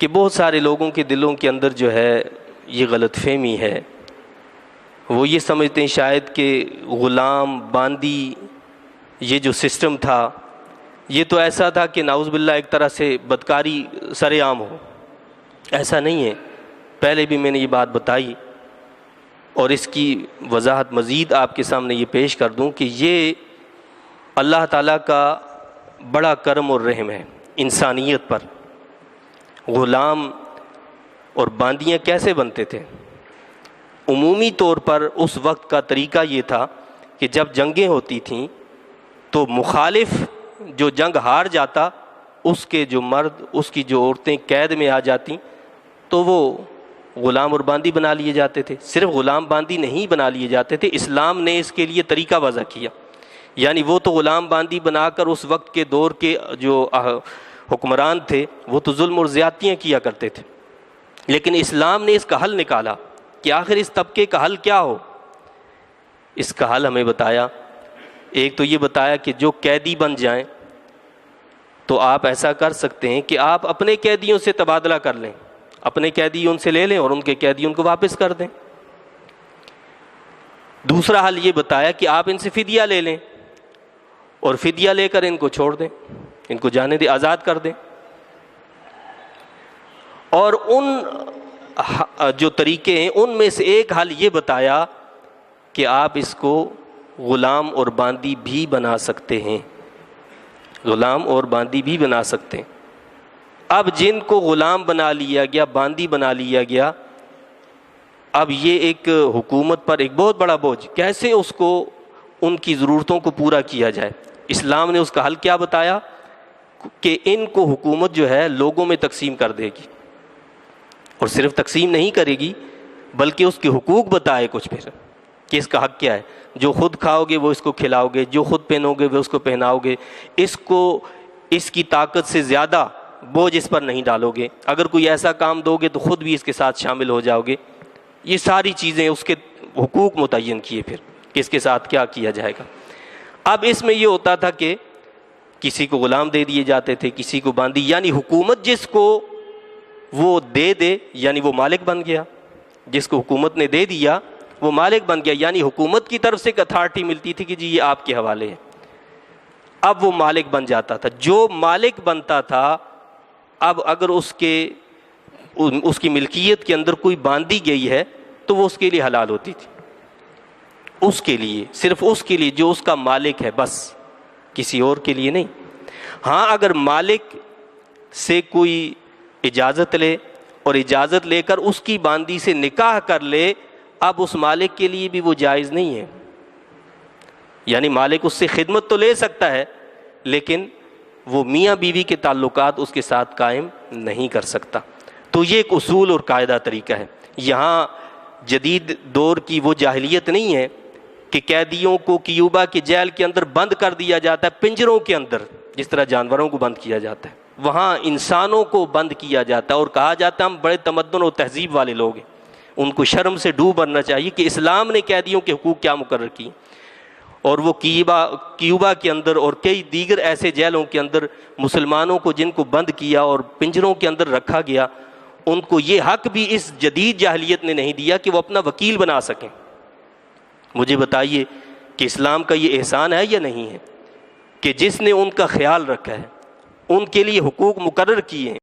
کہ بہت سارے لوگوں کے دلوں کے اندر جو ہے یہ غلط فہمی ہے، وہ یہ سمجھتے ہیں شاید کہ غلام باندی یہ جو سسٹم تھا یہ تو ایسا تھا کہ نعوذ باللہ ایک طرح سے بدکاری سر عام ہو۔ ایسا نہیں ہے، پہلے بھی میں نے یہ بات بتائی اور اس کی وضاحت مزید آپ کے سامنے یہ پیش کر دوں کہ یہ اللہ تعالیٰ کا بڑا کرم اور رحم ہے انسانیت پر۔ غلام اور باندیاں کیسے بنتے تھے؟ عمومی طور پر اس وقت کا طریقہ یہ تھا کہ جب جنگیں ہوتی تھیں تو مخالف جو جنگ ہار جاتا اس کے جو مرد، اس کی جو عورتیں قید میں آ جاتی تو وہ غلام اور باندی بنا لیے جاتے تھے۔ صرف غلام باندی نہیں بنا لیے جاتے تھے، اسلام نے اس کے لیے طریقہ وضع کیا، یعنی وہ تو غلام باندی بنا کر اس وقت کے دور کے جو حکمران تھے وہ تو ظلم اور زیادتیاں کیا کرتے تھے، لیکن اسلام نے اس کا حل نکالا کہ آخر اس طبقے کا حل کیا ہو۔ اس کا حل ہمیں بتایا، ایک تو یہ بتایا کہ جو قیدی بن جائیں تو آپ ایسا کر سکتے ہیں کہ آپ اپنے قیدیوں سے تبادلہ کر لیں، اپنے قیدی ان سے لے لیں اور ان کے قیدی ان کو واپس کر دیں۔ دوسرا حل یہ بتایا کہ آپ ان سے فدیہ لے لیں اور فدیہ لے کر ان کو چھوڑ دیں، ان کو جانے دیں، آزاد کر دیں۔ اور ان جو طریقے ہیں ان میں سے ایک حل یہ بتایا کہ آپ اس کو غلام اور باندی بھی بنا سکتے ہیں، غلام اور باندی بھی بنا سکتے ہیں۔ اب جن کو غلام بنا لیا گیا، باندی بنا لیا گیا، اب یہ ایک حکومت پر ایک بہت بڑا بوجھ، کیسے اس کو ان کی ضرورتوں کو پورا کیا جائے۔ اسلام نے اس کا حل کیا بتایا کہ ان کو حکومت جو ہے لوگوں میں تقسیم کر دے گی، اور صرف تقسیم نہیں کرے گی بلکہ اس کے حقوق بتائے کچھ پھر کہ اس کا حق کیا ہے۔ جو خود کھاؤ گے وہ اس کو کھلاؤ گے، جو خود پہنو گے وہ اس کو پہناؤ گے، اس کو اس کی طاقت سے زیادہ بوجھ اس پر نہیں ڈالو گے، اگر کوئی ایسا کام دو گے تو خود بھی اس کے ساتھ شامل ہو جاؤ گے۔ یہ ساری چیزیں اس کے حقوق متعین کیے پھر کہ اس کے ساتھ کیا کیا جائے گا۔ اب اس میں یہ ہوتا تھا کہ کسی کو غلام دے دیے جاتے تھے، کسی کو باندی، یعنی حکومت جس کو وہ دے یعنی وہ مالک بن گیا، جس کو حکومت نے دے دیا وہ مالک بن گیا، یعنی حکومت کی طرف سے ایک اتھارٹی ملتی تھی کہ جی یہ آپ کے حوالے ہے۔ اب وہ مالک بن جاتا تھا، جو مالک بنتا تھا اب اگر اس کی ملکیت کے اندر کوئی باندھی گئی ہے تو وہ اس کے لیے حلال ہوتی تھی، اس کے لیے، صرف اس کے لیے جو اس کا مالک ہے، بس کسی اور کے لیے نہیں۔ ہاں اگر مالک سے کوئی اجازت لے اور اجازت لے کر اس کی باندی سے نکاح کر لے، اب اس مالک کے لیے بھی وہ جائز نہیں ہے، یعنی مالک اس سے خدمت تو لے سکتا ہے لیکن وہ میاں بیوی کے تعلقات اس کے ساتھ قائم نہیں کر سکتا۔ تو یہ ایک اصول اور قاعدہ طریقہ ہے۔ یہاں جدید دور کی وہ جاہلیت نہیں ہے کہ قیدیوں کو کیوبا کے جیل کے اندر بند کر دیا جاتا ہے، پنجروں کے اندر جس طرح جانوروں کو بند کیا جاتا ہے، وہاں انسانوں کو بند کیا جاتا ہے اور کہا جاتا ہے ہم بڑے تمدن اور تہذیب والے لوگ ہیں۔ ان کو شرم سے ڈوب مرنا چاہیے کہ اسلام نے قیدیوں کے حقوق کیا مقرر کی، اور وہ کیوبا کے اندر اور کئی دیگر ایسے جیلوں کے اندر مسلمانوں کو جن کو بند کیا اور پنجروں کے اندر رکھا گیا، ان کو یہ حق بھی اس جدید جاہلیت نے نہیں دیا کہ وہ اپنا وکیل بنا سکیں۔ مجھے بتائیے کہ اسلام کا یہ احسان ہے یا نہیں ہے کہ جس نے ان کا خیال رکھا ہے، ان کے لیے حقوق مقرر کیے ہیں،